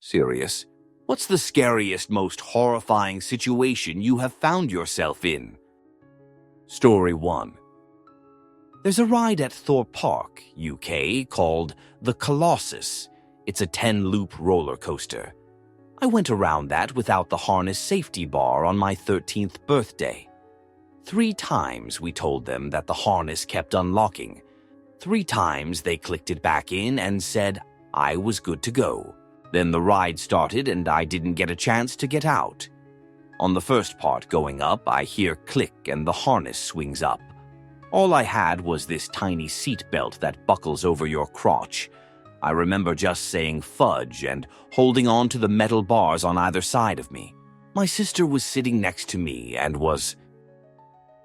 Serious. What's the scariest, most horrifying situation you have found yourself in? Story 1. There's a ride at Thorpe Park, UK, called the Colossus. It's a 10-loop roller coaster. I went around that without the harness safety bar on my 13th birthday. 3 times we told them that the harness kept unlocking. 3 times they clicked it back in and said I was good to go. Then the ride started and I didn't get a chance to get out. On the first part going up, I hear click and the harness swings up. All I had was this tiny seat belt that buckles over your crotch. I remember just saying fudge and holding on to the metal bars on either side of me. My sister was sitting next to me and was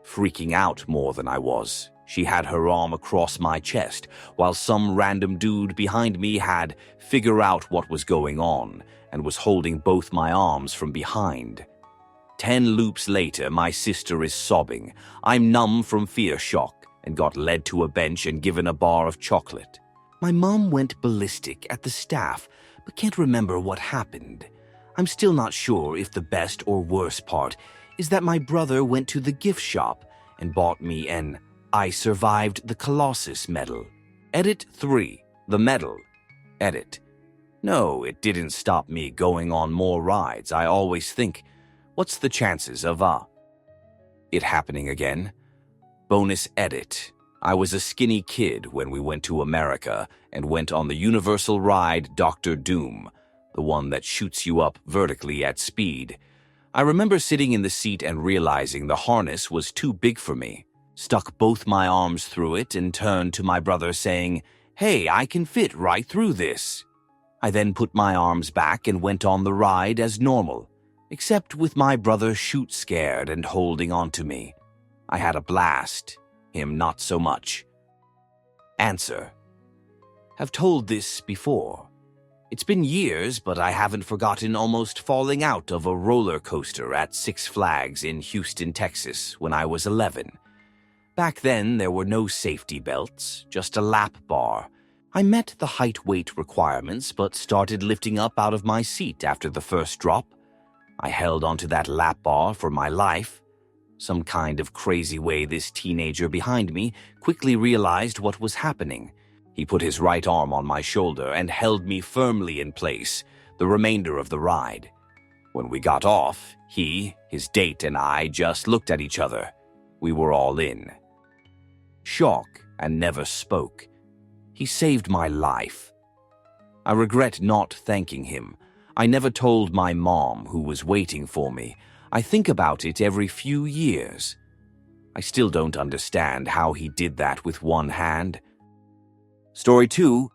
freaking out more than I was. She had her arm across my chest, while some random dude behind me had figured out what was going on and was holding both my arms from behind. 10 loops later, my sister is sobbing. I'm numb from fear shock and got led to a bench and given a bar of chocolate. My mom went ballistic at the staff, but can't remember what happened. I'm still not sure if the best or worst part is that my brother went to the gift shop and bought me an I Survived the Colossus medal. Edit 3. The medal. Edit. No, it didn't stop me going on more rides. I always think, what's the chances of it happening again? Bonus edit. I was a skinny kid when we went to America and went on the universal ride Dr. Doom, the one that shoots you up vertically at speed. I remember sitting in the seat and realizing the harness was too big for me. Stuck both my arms through it and turned to my brother saying, "Hey, I can fit right through this." I then put my arms back and went on the ride as normal, except with my brother shoot scared and holding on to me. I had a blast, him not so much. Answer. Have told this before. It's been years, but I haven't forgotten almost falling out of a roller coaster at Six Flags in Houston, Texas when I was 11. Back then, there were no safety belts, just a lap bar. I met the height-weight requirements, but started lifting up out of my seat after the first drop. I held onto that lap bar for my life. Some kind of crazy way this teenager behind me quickly realized what was happening. He put his right arm on my shoulder and held me firmly in place the remainder of the ride. When we got off, he, his date, and I just looked at each other. We were all in shock and never spoke. He saved my life. I regret not thanking him. I never told my mom, who was waiting for me. I think about it every few years. I still don't understand how he did that with one hand. Story 2.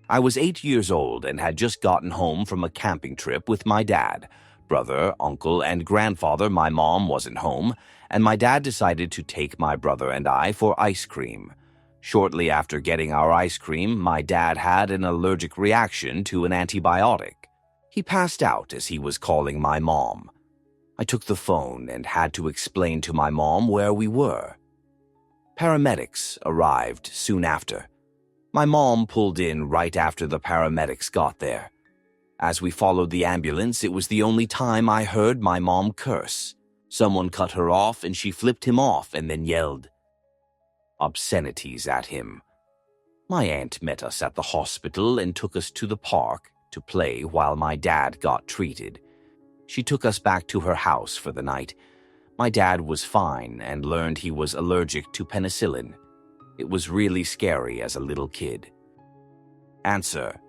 I was 8 years old and had just gotten home from a camping trip with my dad, brother, uncle, and grandfather. My mom wasn't home, and my dad decided to take my brother and I for ice cream. Shortly after getting our ice cream, my dad had an allergic reaction to an antibiotic. He passed out as he was calling my mom. I took the phone and had to explain to my mom where we were. Paramedics arrived soon after. My mom pulled in right after the paramedics got there. As we followed the ambulance, it was the only time I heard my mom curse. Someone cut her off and she flipped him off and then yelled obscenities at him. My aunt met us at the hospital and took us to the park to play while my dad got treated. She took us back to her house for the night. My dad was fine and learned he was allergic to penicillin. It was really scary as a little kid. Answer.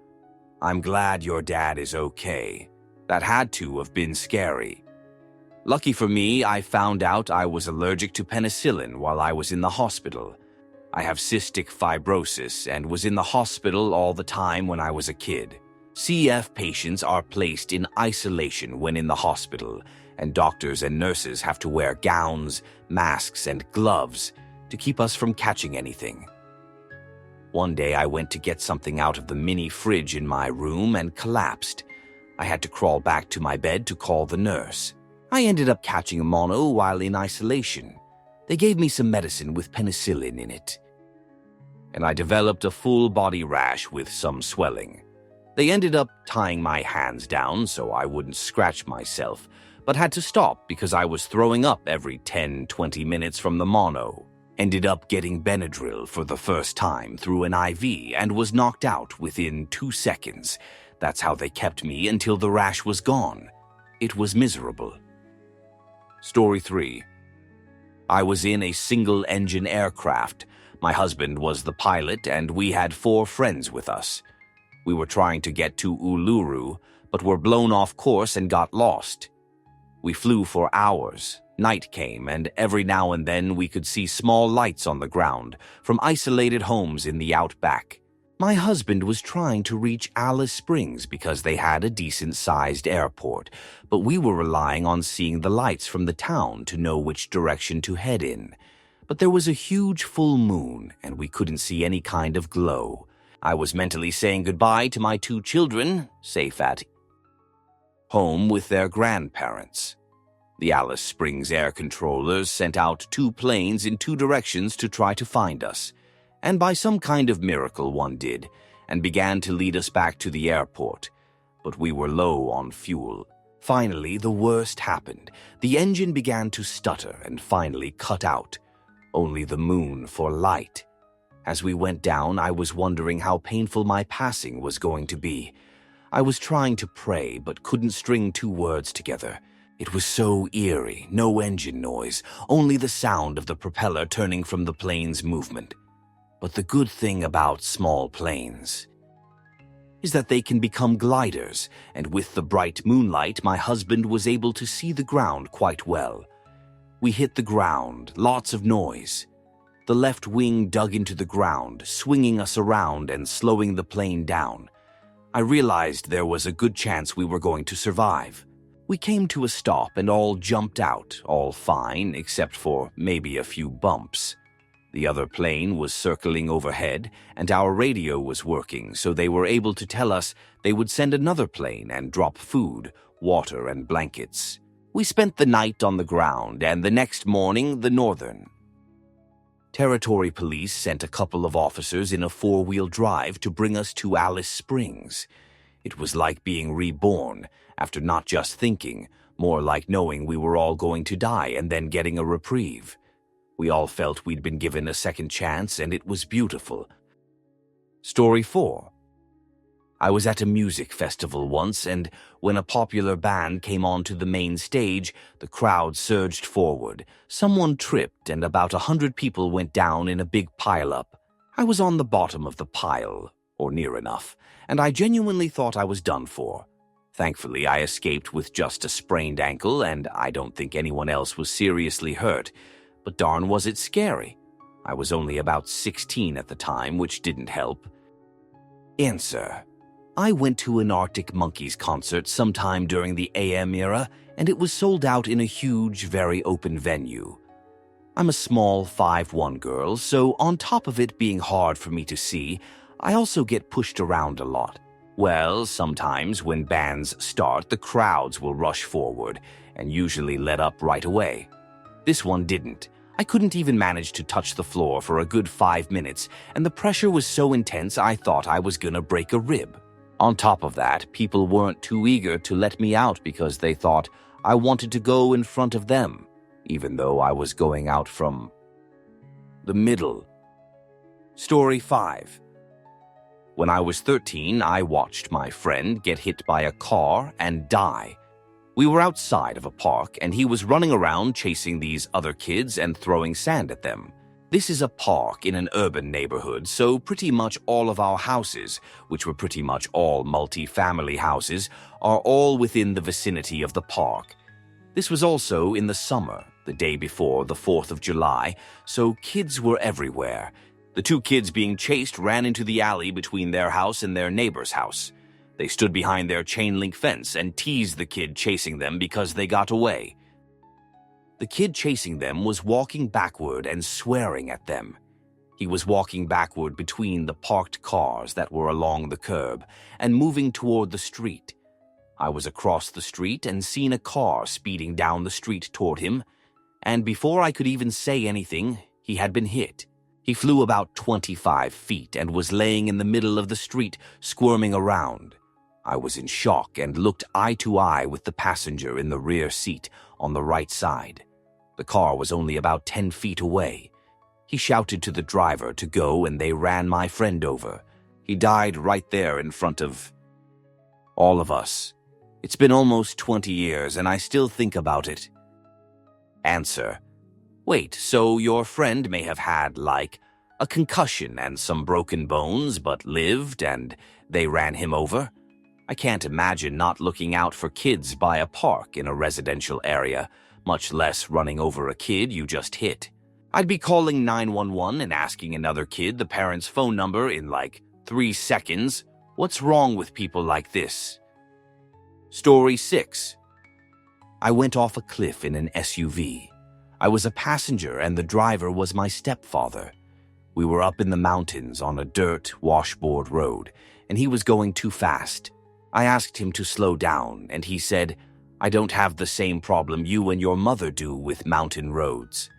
I'm glad your dad is okay. That had to have been scary. Lucky for me, I found out I was allergic to penicillin while I was in the hospital. I have cystic fibrosis and was in the hospital all the time when I was a kid. CF patients are placed in isolation when in the hospital, and doctors and nurses have to wear gowns, masks, and gloves to keep us from catching anything. One day I went to get something out of the mini fridge in my room and collapsed. I had to crawl back to my bed to call the nurse. I ended up catching a mono while in isolation. They gave me some medicine with penicillin in it, and I developed a full body rash with some swelling. They ended up tying my hands down so I wouldn't scratch myself, but had to stop because I was throwing up every 10-20 minutes from the mono. Ended up getting Benadryl for the first time through an IV and was knocked out within 2 seconds. That's how they kept me until the rash was gone. It was miserable. Story 3. I was in a single-engine aircraft. My husband was the pilot and we had 4 friends with us. We were trying to get to Uluru, but were blown off course and got lost. We flew for hours. Night came, and every now and then we could see small lights on the ground from isolated homes in the outback. My husband was trying to reach Alice Springs because they had a decent-sized airport, but we were relying on seeing the lights from the town to know which direction to head in. But there was a huge full moon, and we couldn't see any kind of glow. I was mentally saying goodbye to my 2 children, safe at home with their grandparents. The Alice Springs air controllers sent out 2 planes in 2 directions to try to find us, and by some kind of miracle one did, and began to lead us back to the airport. But we were low on fuel. Finally, the worst happened. The engine began to stutter and finally cut out. Only the moon for light. As we went down, I was wondering how painful my passing was going to be. I was trying to pray, but couldn't string 2 words together. It was so eerie, no engine noise, only the sound of the propeller turning from the plane's movement. But the good thing about small planes is that they can become gliders, and with the bright moonlight, my husband was able to see the ground quite well. We hit the ground, lots of noise. The left wing dug into the ground, swinging us around and slowing the plane down. I realized there was a good chance we were going to survive. We came to a stop and all jumped out, all fine except for maybe a few bumps. The other plane was circling overhead and our radio was working, so they were able to tell us they would send another plane and drop food, water, and blankets. We spent the night on the ground and the next morning the Northern Territory Police sent a couple of officers in a 4-wheel drive to bring us to Alice Springs. It was like being reborn, after not just thinking, more like knowing we were all going to die and then getting a reprieve. We all felt we'd been given a second chance and it was beautiful. Story 4. I was at a music festival once, and when a popular band came onto the main stage, the crowd surged forward. Someone tripped and about 100 people went down in a big pile-up. I was on the bottom of the pile, or near enough, and I genuinely thought I was done for. Thankfully, I escaped with just a sprained ankle, and I don't think anyone else was seriously hurt. But darn was it scary. I was only about 16 at the time, which didn't help. Answer. I went to an Arctic Monkeys concert sometime during the AM era, and it was sold out in a huge, very open venue. I'm a small 5'1" girl, so on top of it being hard for me to see, I also get pushed around a lot. Well, sometimes when bands start, the crowds will rush forward, and usually let up right away. This one didn't. I couldn't even manage to touch the floor for a good 5 minutes, and the pressure was so intense I thought I was gonna break a rib. On top of that, people weren't too eager to let me out because they thought I wanted to go in front of them, even though I was going out from the middle. Story 5. When I was 13, I watched my friend get hit by a car and die. We were outside of a park, and he was running around chasing these other kids and throwing sand at them. This is a park in an urban neighborhood, so pretty much all of our houses, which were pretty much all multi-family houses, are all within the vicinity of the park. This was also in the summer, the day before the 4th of July, so kids were everywhere. The 2 kids being chased ran into the alley between their house and their neighbor's house. They stood behind their chain-link fence and teased the kid chasing them because they got away. The kid chasing them was walking backward and swearing at them. He was walking backward between the parked cars that were along the curb and moving toward the street. I was across the street and seen a car speeding down the street toward him, and before I could even say anything, he had been hit. He flew about 25 feet and was laying in the middle of the street, squirming around. I was in shock and looked eye to eye with the passenger in the rear seat on the right side. The car was only about 10 feet away. He shouted to the driver to go and they ran my friend over. He died right there in front of all of us. It's been almost 20 years and I still think about it. Answer: wait, so your friend may have had, like, a concussion and some broken bones but lived and they ran him over? I can't imagine not looking out for kids by a park in a residential area, much less running over a kid you just hit. I'd be calling 911 and asking another kid the parent's phone number in like 3 seconds. What's wrong with people like this? Story 6. I went off a cliff in an SUV. I was a passenger and the driver was my stepfather. We were up in the mountains on a dirt washboard road, and he was going too fast. I asked him to slow down, and he said, "I don't have the same problem you and your mother do with mountain roads."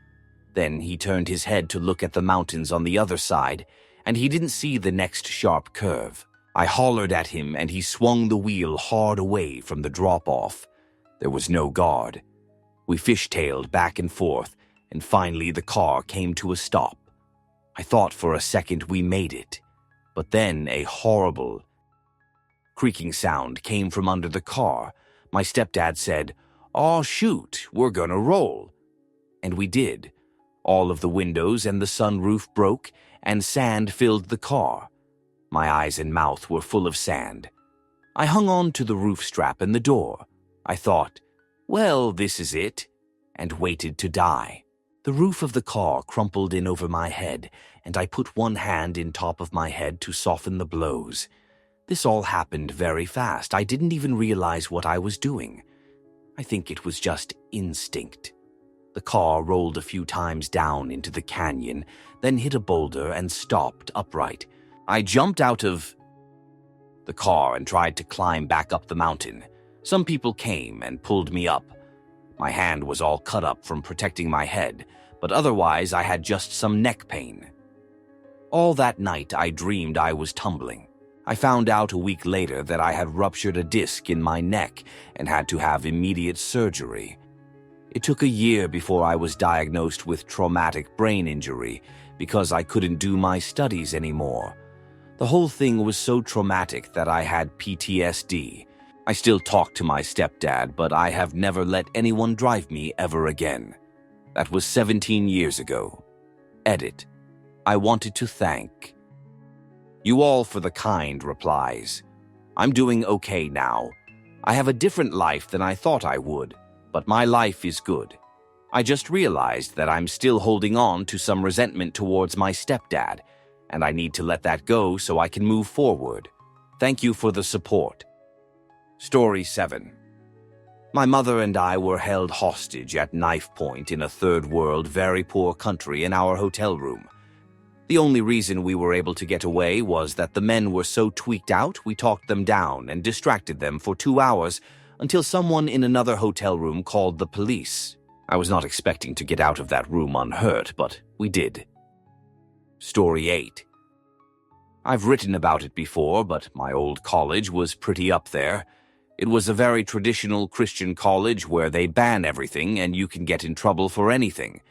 Then he turned his head to look at the mountains on the other side, and he didn't see the next sharp curve. I hollered at him, and he swung the wheel hard away from the drop-off. There was no guard. We fishtailed back and forth, and finally the car came to a stop. I thought for a second we made it, but then a horrible creaking sound came from under the car. My stepdad said, "Aw, shoot, we're gonna roll." And we did. All of the windows and the sunroof broke, and sand filled the car. My eyes and mouth were full of sand. I hung on to the roof strap and the door. I thought, well, this is it, and waited to die. The roof of the car crumpled in over my head, and I put one hand in top of my head to soften the blows. This all happened very fast. I didn't even realize what I was doing. I think it was just instinct. The car rolled a few times down into the canyon, then hit a boulder and stopped upright. I jumped out of the car and tried to climb back up the mountain. Some people came and pulled me up. My hand was all cut up from protecting my head, but otherwise I had just some neck pain. All that night I dreamed I was tumbling. I found out a week later that I had ruptured a disc in my neck and had to have immediate surgery. It took a year before I was diagnosed with traumatic brain injury because I couldn't do my studies anymore. The whole thing was so traumatic that I had PTSD. I still talk to my stepdad, but I have never let anyone drive me ever again. That was 17 years ago. Edit. I wanted to thank you all for the kind replies. I'm doing okay now. I have a different life than I thought I would, but my life is good. I just realized that I'm still holding on to some resentment towards my stepdad, and I need to let that go so I can move forward. Thank you for the support. Story 7. My mother and I were held hostage at knife point in a third world, very poor country in our hotel room. The only reason we were able to get away was that the men were so tweaked out we talked them down and distracted them for 2 hours until someone in another hotel room called the police. I was not expecting to get out of that room unhurt, but we did. Story 8. I've written about it before, but my old college was pretty up there. It was a very traditional Christian college where they ban everything and you can get in trouble for anything.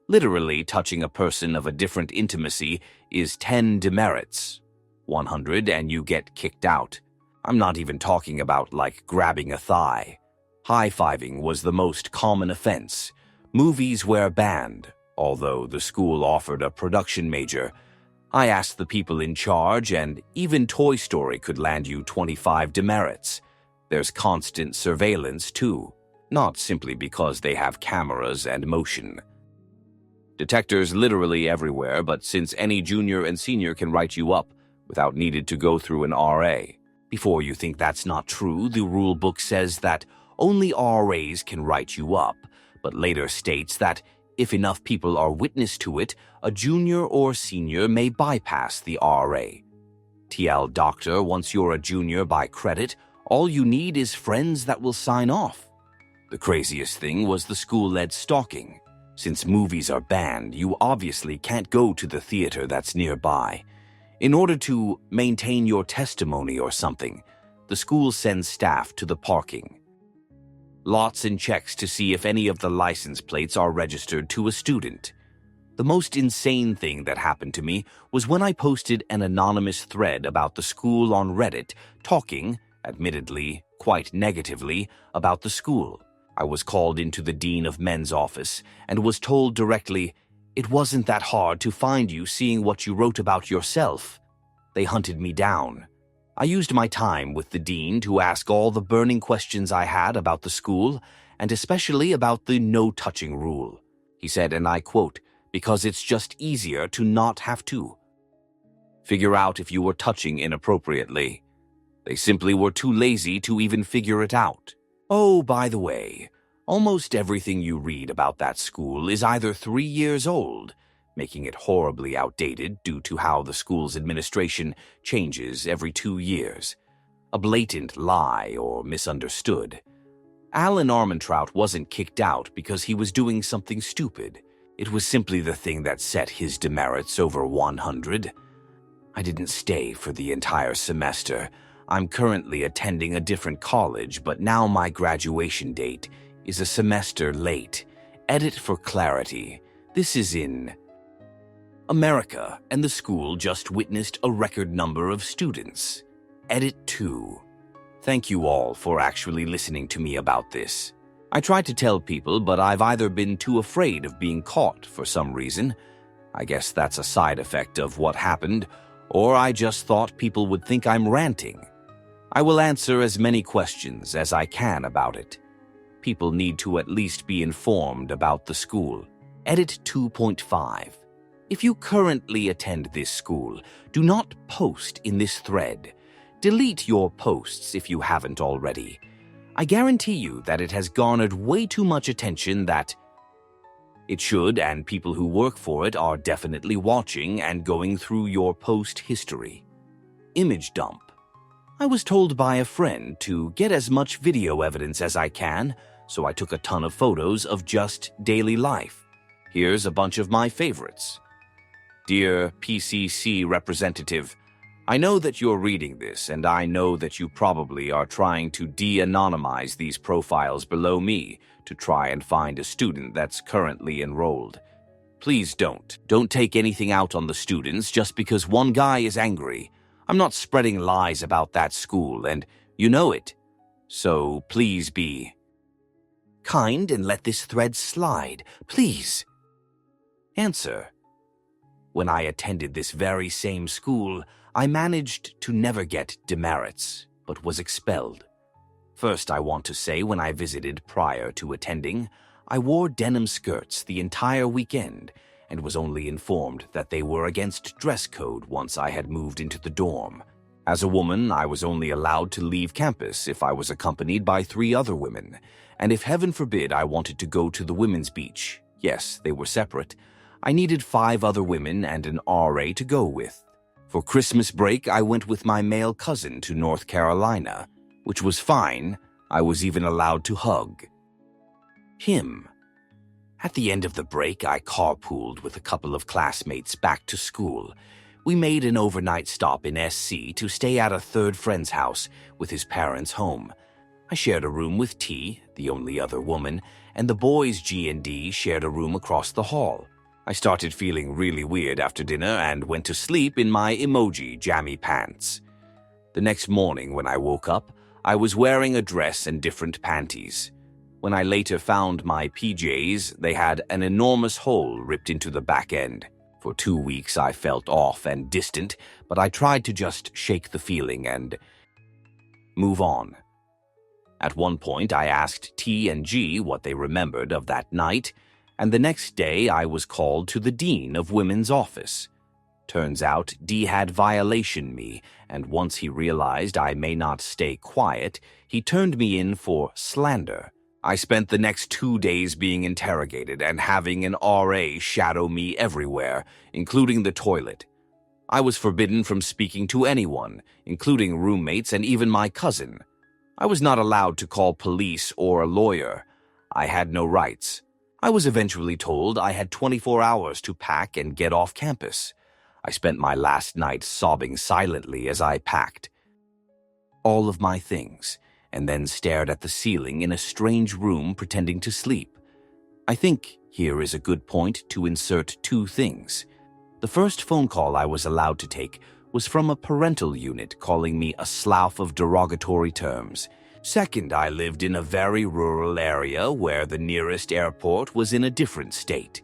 Literally, touching a person of a different intimacy is 10 demerits. 100 and you get kicked out. I'm not even talking about like grabbing a thigh. High-fiving was the most common offense. Movies were banned, although the school offered a production major. I asked the people in charge, and even Toy Story could land you 25 demerits. There's constant surveillance, too, not simply because they have cameras and motion. Detectors literally everywhere, but since any junior and senior can write you up without needed to go through an RA. Before you think that's not true, the rule book says that only RAs can write you up, but later states that if enough people are witness to it, a junior or senior may bypass the RA. TL Doctor, once you're a junior by credit, all you need is friends that will sign off. The craziest thing was the school-led stalking. Since movies are banned, you obviously can't go to the theater that's nearby. In order to maintain your testimony or something, the school sends staff to the parking lots and checks to see if any of the license plates are registered to a student. The most insane thing that happened to me was when I posted an anonymous thread about the school on Reddit talking, admittedly, quite negatively, about the school. I was called into the Dean of Men's office and was told directly, "It wasn't that hard to find you seeing what you wrote about yourself." They hunted me down. I used my time with the dean to ask all the burning questions I had about the school, and especially about the no-touching rule. He said, and I quote, "Because it's just easier to not have to figure out if you were touching inappropriately. They simply were too lazy to even figure it out. Oh, by the way, almost everything you read about that school is either 3 years old, making it horribly outdated due to how the school's administration changes every 2 years, a blatant lie or misunderstood. Alan Armentrout wasn't kicked out because he was doing something stupid. It was simply the thing that set his demerits over 100. I didn't stay for the entire semester. I'm currently attending a different college, but now my graduation date is a semester late. Edit for clarity. This is in America, and the school just witnessed a record number of students. Edit 2. Thank you all for actually listening to me about this. I tried to tell people, but I've either been too afraid of being caught for some reason. I guess that's a side effect of what happened, or I just thought people would think I'm ranting. I will answer as many questions as I can about it. People need to at least be informed about the school. Edit 2.5. If you currently attend this school, do not post in this thread. Delete your posts if you haven't already. I guarantee you that it has garnered way too much attention that it should, and people who work for it are definitely watching and going through your post history. Image dump. I was told by a friend to get as much video evidence as I can, so I took a ton of photos of just daily life. Here's a bunch of my favorites. Dear PCC representative, I know that you're reading this, and I know that you probably are trying to de-anonymize these profiles below me to try and find a student that's currently enrolled. Please don't. Don't take anything out on the students just because one guy is angry. I'm not spreading lies about that school, and you know it. So please be kind and let this thread slide, please. Answer. When I attended this very same school, I managed to never get demerits, but was expelled. First, I want to say when I visited prior to attending, I wore denim skirts the entire weekend and was only informed that they were against dress code once I had moved into the dorm. As a woman, I was only allowed to leave campus if I was accompanied by 3 other women, and if heaven forbid I wanted to go to the women's beach, yes, they were separate, I needed 5 other women and an RA to go with. For Christmas break, I went with my male cousin to North Carolina, which was fine. I was even allowed to hug him. At the end of the break, I carpooled with a couple of classmates back to school. We made an overnight stop in SC to stay at a third friend's house with his parents home. I shared a room with T, the only other woman, and the boys G&D shared a room across the hall. I started feeling really weird after dinner and went to sleep in my emoji jammy pants. The next morning when I woke up, I was wearing a dress and different panties. When I later found my PJs, they had an enormous hole ripped into the back end. For 2 weeks I felt off and distant, but I tried to just shake the feeling and move on. At one point I asked T and G what they remembered of that night, and the next day I was called to the Dean of Women's office. Turns out D had violation me, and once he realized I may not stay quiet, he turned me in for slander. I spent the next 2 days being interrogated and having an RA shadow me everywhere, including the toilet. I was forbidden from speaking to anyone, including roommates and even my cousin. I was not allowed to call police or a lawyer. I had no rights. I was eventually told I had 24 hours to pack and get off campus. I spent my last night sobbing silently as I packed. all of my things, and then stared at the ceiling in a strange room pretending to sleep. I think here is a good point to insert two things. The first phone call I was allowed to take was from a parental unit calling me a slough of derogatory terms. Second, I lived in a very rural area where the nearest airport was in a different state.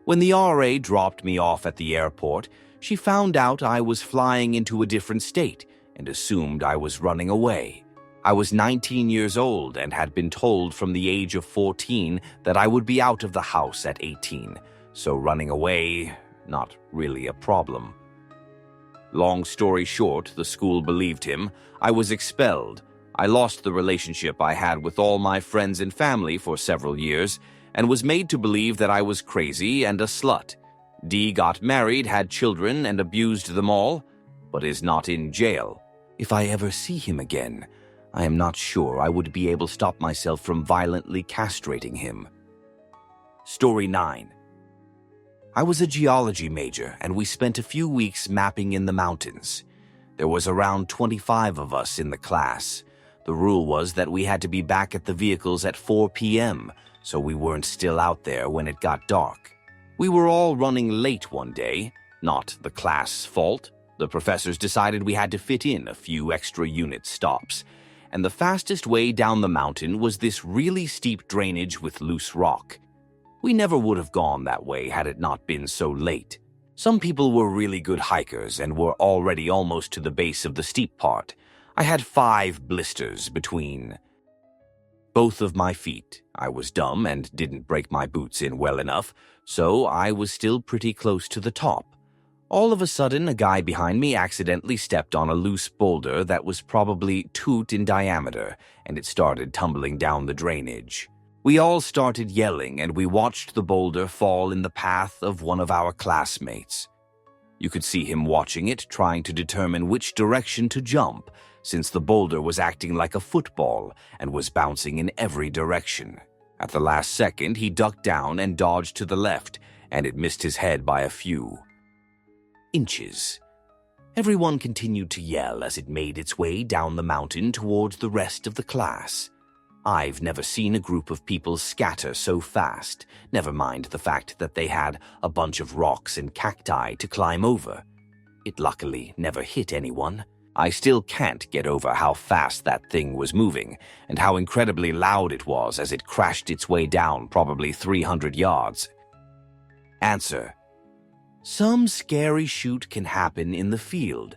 When the RA dropped me off at the airport, she found out I was flying into a different state and assumed I was running away. I was 19 years old and had been told from the age of 14 that I would be out of the house at 18, so running away, not really a problem. Long story short, the school believed him. I was expelled. I lost the relationship I had with all my friends and family for several years and was made to believe that I was crazy and a slut. D got married, had children, and abused them all, but is not in jail. If I ever see him again, I am not sure I would be able to stop myself from violently castrating him. Story 9. I was a geology major, and we spent a few weeks mapping in the mountains. There was around 25 of us in the class. The rule was that we had to be back at the vehicles at 4 p.m., so we weren't still out there when it got dark. We were all running late one day, not the class' fault. The professors decided we had to fit in a few extra unit stops, and the fastest way down the mountain was this really steep drainage with loose rock. We never would have gone that way had it not been so late. Some people were really good hikers and were already almost to the base of the steep part. I had 5 blisters between both of my feet. I was dumb and didn't break my boots in well enough, so I was still pretty close to the top. All of a sudden, a guy behind me accidentally stepped on a loose boulder that was probably 2 in diameter, and it started tumbling down the drainage. We all started yelling, and we watched the boulder fall in the path of one of our classmates. You could see him watching it, trying to determine which direction to jump, since the boulder was acting like a football and was bouncing in every direction. At the last second, he ducked down and dodged to the left, and it missed his head by a few inches. Everyone continued to yell as it made its way down the mountain towards the rest of the class. I've never seen a group of people scatter so fast, never mind the fact that they had a bunch of rocks and cacti to climb over. It luckily never hit anyone. I still can't get over how fast that thing was moving and how incredibly loud it was as it crashed its way down probably 300 yards. Answer: some scary shoot can happen in the field.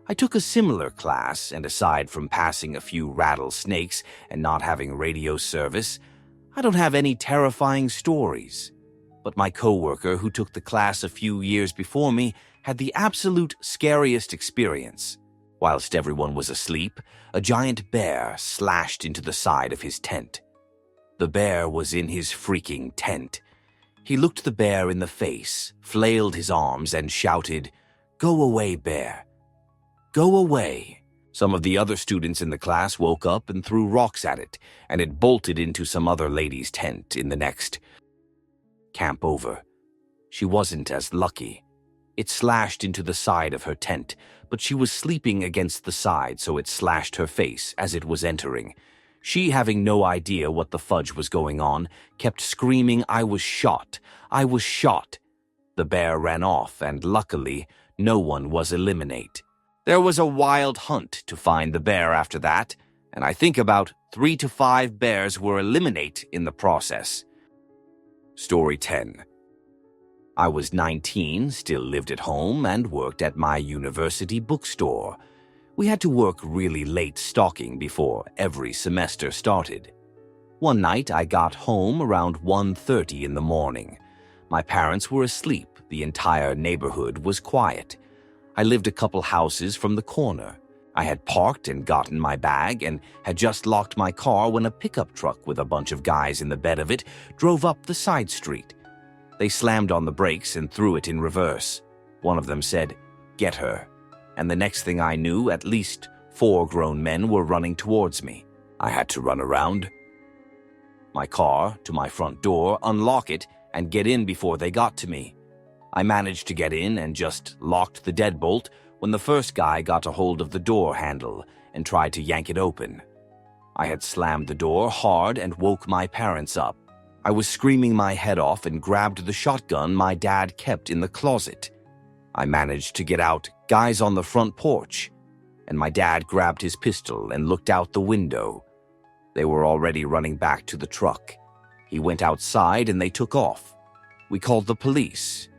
I took a similar class, and aside from passing a few rattlesnakes and not having radio service, I don't have any terrifying stories. But my coworker who took the class a few years before me had the absolute scariest experience. Whilst everyone was asleep, a giant bear slashed into the side of his tent. The bear was in his freaking tent. He looked the bear in the face, flailed his arms, and shouted, "Go away, bear. Go away." Some of the other students in the class woke up and threw rocks at it, and it bolted into some other lady's tent in the next camp over. She wasn't as lucky. It slashed into the side of her tent, but she was sleeping against the side, so it slashed her face as it was entering. She, having no idea what the fudge was going on, kept screaming, "I was shot! I was shot!" The bear ran off, and luckily, no one was eliminated. There was a wild hunt to find the bear after that, and I think about 3 to 5 bears were eliminated in the process. Story 10. I was 19, still lived at home, and worked at my university bookstore. We had to work really late stocking before every semester started. One night, I got home around 1:30 in the morning. My parents were asleep. The entire neighborhood was quiet. I lived a couple houses from the corner. I had parked and gotten my bag and had just locked my car when a pickup truck with a bunch of guys in the bed of it drove up the side street. They slammed on the brakes and threw it in reverse. One of them said, "Get her." And the next thing I knew, at least 4 grown men were running towards me. I had to run around my car to my front door, unlock it, and get in before they got to me. I managed to get in and just locked the deadbolt when the first guy got a hold of the door handle and tried to yank it open. I had slammed the door hard and woke my parents up. I was screaming my head off and grabbed the shotgun my dad kept in the closet. I managed to get out, guys on the front porch, and my dad grabbed his pistol and looked out the window. They were already running back to the truck. He went outside and they took off. We called the police,